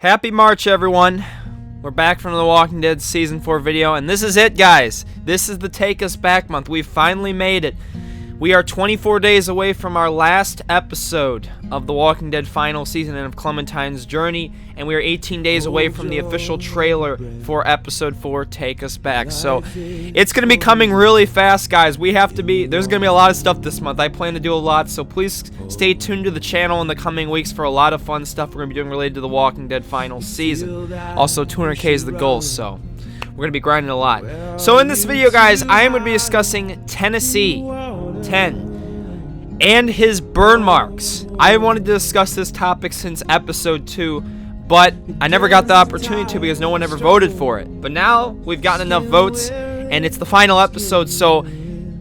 Happy March, everyone. We're back from the Walking Dead Season 4 video, and this is it, guys. This is the Take Us Back month. We've finally made it. We are 24 days away from our last episode of the Walking Dead final season and of Clementine's journey, and we are 18 days away from the official trailer for Episode 4, Take Us Back. So, it's going to be coming really fast, guys. There's going to be a lot of stuff this month. I plan to do a lot, so please stay tuned to the channel in the coming weeks for a lot of fun stuff we're going to be doing related to the Walking Dead final season. Also, 200K is the goal, so we're going to be grinding a lot. So, in this video, guys, I am going to be discussing Tenn and his burn marks. I wanted to discuss this topic since episode 2, but I never got the opportunity to because no one ever voted for it. But now we've gotten enough votes and it's the final episode, so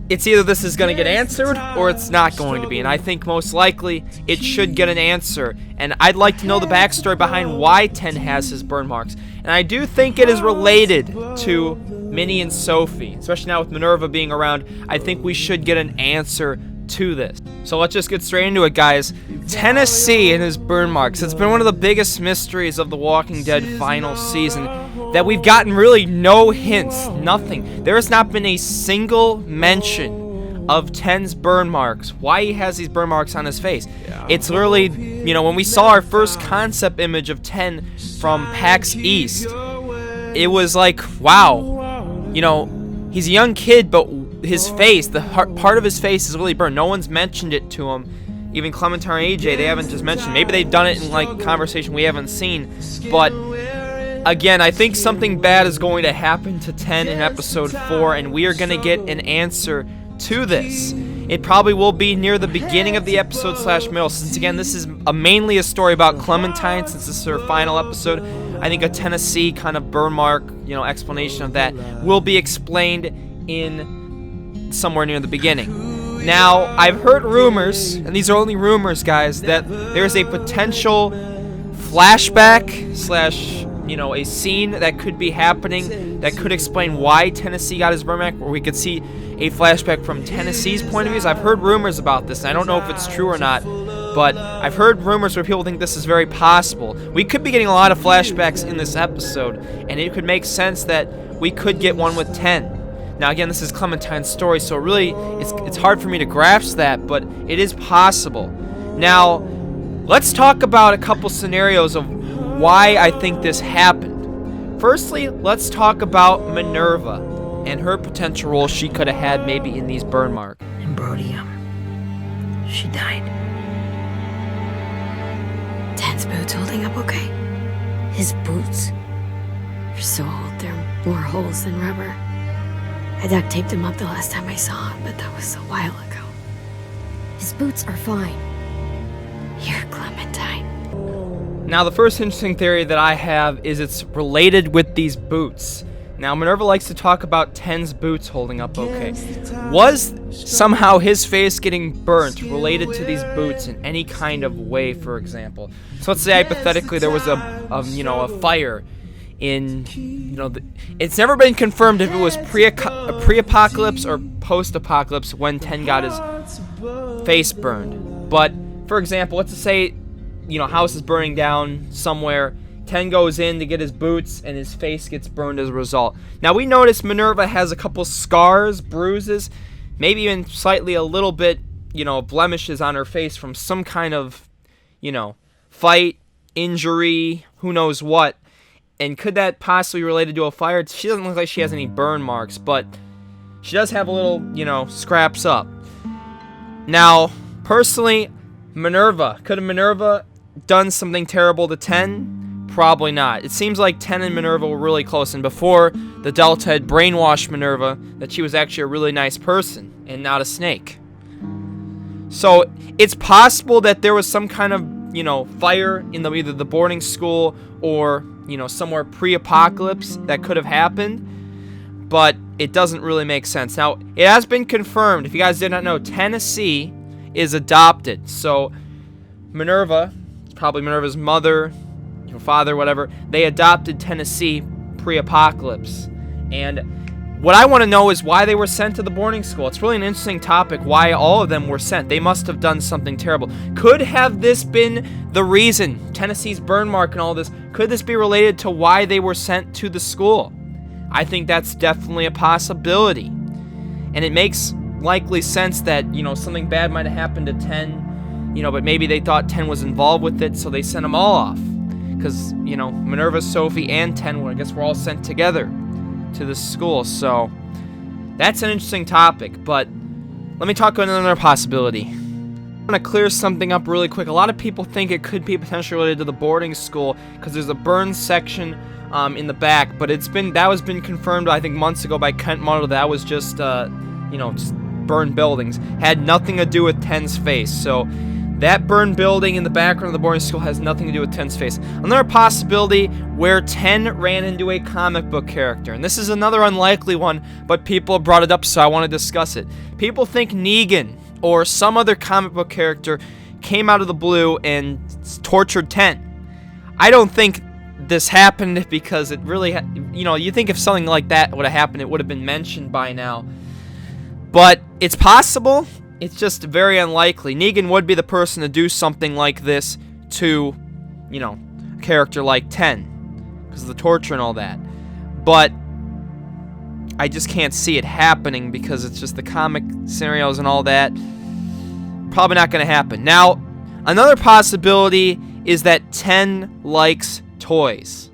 it's either this is going to get answered or it's not going to be. And I think most likely it should get an answer. And I'd like to know the backstory behind why Tenn has his burn marks. And I do think it is related to Minnie and Sophie, especially now with Minerva being around. I think we should get an answer to this. So let's just get straight into it, guys. Tennessee and his burn marks. It's been one of the biggest mysteries of the Walking Dead final season that we've gotten really no hints, nothing. There has not been a single mention of Tenn's burn marks, why he has these burn marks on his face. It's literally, you know, when we saw our first concept image of Tenn from PAX East, it was like, wow, you know, he's a young kid, but his face, the part of his face is really burned. No one's mentioned it to him. Even Clementine and AJ, they haven't just mentioned. Maybe they've done it in like conversation we haven't seen. But again, I think something bad is going to happen to Tenn in episode 4, and we are going to get an answer to this. It probably will be near the beginning of the episode / middle, since again this is mainly a story about Clementine, since this is her final episode. I think a Tennessee kind of burn mark, you know, explanation of that will be explained in somewhere near the beginning. Now, I've heard rumors, and these are only rumors, guys, that there's a potential flashback / you know, a scene that could be happening that could explain why Tennessee got his burn mark, where we could see a flashback from Tennessee's point of view. I've heard rumors about this, and I don't know if it's true or not, but I've heard rumors where people think this is very possible. We could be getting a lot of flashbacks in this episode, and it could make sense that we could get one with Tenn. Now, again, this is Clementine's story, so really, it's hard for me to grasp that, but it is possible. Now, let's talk about a couple scenarios of why I think this happened. Firstly, let's talk about Minerva and her potential role she could have had maybe in these burn marks. And Brody, she died. Tenn's boots holding up okay? His boots are so old, they're more holes than rubber. I duct taped him up the last time I saw him, but that was a while ago. His boots are fine. Here, Clementine. Now, the first interesting theory that I have is it's related with these boots. Now, Minerva likes to talk about Tenn's boots holding up okay. Was somehow his face getting burnt related to these boots in any kind of way, for example? So let's say hypothetically there was a fire in, you know, it's never been confirmed if it was pre-apocalypse or post-apocalypse when Tenn got his face burned. But, for example, let's just say, you know, house is burning down somewhere. Tenn goes in to get his boots, and his face gets burned as a result. Now, we notice Minerva has a couple scars, bruises, maybe even slightly a little bit, you know, blemishes on her face from some kind of, you know, fight, injury, who knows what. And could that possibly be related to a fire? She doesn't look like she has any burn marks, but she does have a little, you know, scraps up. Now, personally, Minerva. Could have Minerva done something terrible to Tenn? Probably not. It seems like Tenn and Minerva were really close, and before the Delta had brainwashed Minerva that she was actually a really nice person and not a snake. So, it's possible that there was some kind of, you know, fire in either the boarding school or, you know, somewhere pre-apocalypse that could have happened, but it doesn't really make sense. Now, it has been confirmed, if you guys did not know, Tennessee is adopted. So, Minerva, probably Minerva's mother, you know, father, whatever, they adopted Tennessee pre-apocalypse. And what I want to know is why they were sent to the boarding school. It's really an interesting topic, why all of them were sent. They must have done something terrible. Could have this been the reason, Tennessee's burn mark and all this, could this be related to why they were sent to the school? I think that's definitely a possibility. And it makes likely sense that, you know, something bad might have happened to Tenn, you know, but maybe they thought Tenn was involved with it, so they sent them all off. Because, you know, Minerva, Sophie, and Tenn, I guess, were all sent together to the school. So that's an interesting topic, but let me talk about another possibility. I'm going to clear something up really quick. A lot of people think it could be potentially related to the boarding school because there's a burn section in the back, but that was been confirmed, I think, months ago by Kent Muddle. That was just, you know, just burned buildings. Had nothing to do with Tenn's face. So that burned building in the background of the boarding school has nothing to do with Tenn's face. Another possibility where Tenn ran into a comic book character. And this is another unlikely one, but people brought it up, so I want to discuss it. People think Negan or some other comic book character came out of the blue and tortured Tenn. I don't think this happened because it really, you know, you think if something like that would have happened, it would have been mentioned by now. But it's possible. It's just very unlikely. Negan would be the person to do something like this to, you know, a character like Tenn, because of the torture and all that. But I just can't see it happening because it's just the comic scenarios and all that. Probably not going to happen. Now, another possibility is that Tenn likes toys.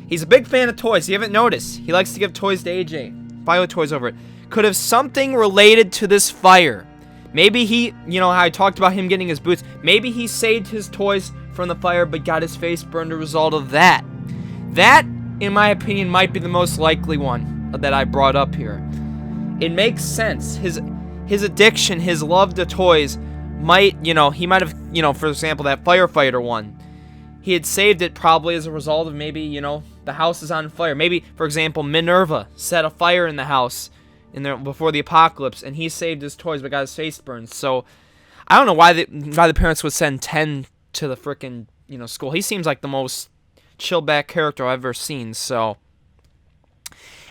He's a big fan of toys. You haven't noticed. He likes to give toys to AJ. Bio toys over it. Could have something related to this fire. Maybe he, you know how I talked about him getting his boots. Maybe he saved his toys from the fire but got his face burned as a result of that. That, in my opinion, might be the most likely one that I brought up here. It makes sense. His addiction, his love to toys might, you know, he might have, you know, for example, that firefighter one. He had saved it probably as a result of maybe, you know, the house is on fire. Maybe, for example, Minerva set a fire in the house before the apocalypse, and he saved his toys but got his face burned. So I don't know why the parents would send Tenn to the frickin', you know, school. He seems like the most chilled back character I've ever seen. So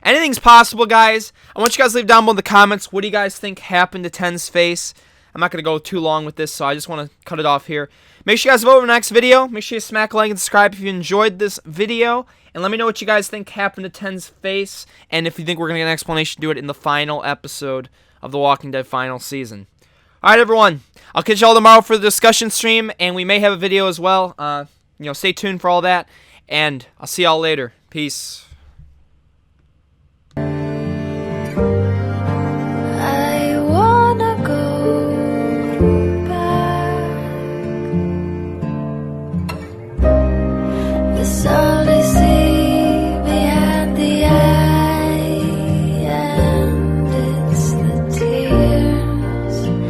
anything's possible, guys. I want you guys to leave down below in the comments. What do you guys think happened to Tenn's face? I'm not going to go too long with this, so I just want to cut it off here. Make sure you guys vote for the next video. Make sure you smack a like and subscribe if you enjoyed this video. And let me know what you guys think happened to Tenn's face. And if you think we're going to get an explanation, do it in the final episode of The Walking Dead final season. Alright, everyone. I'll catch you all tomorrow for the discussion stream. And we may have a video as well. You know, stay tuned for all that. And I'll see y'all later. Peace.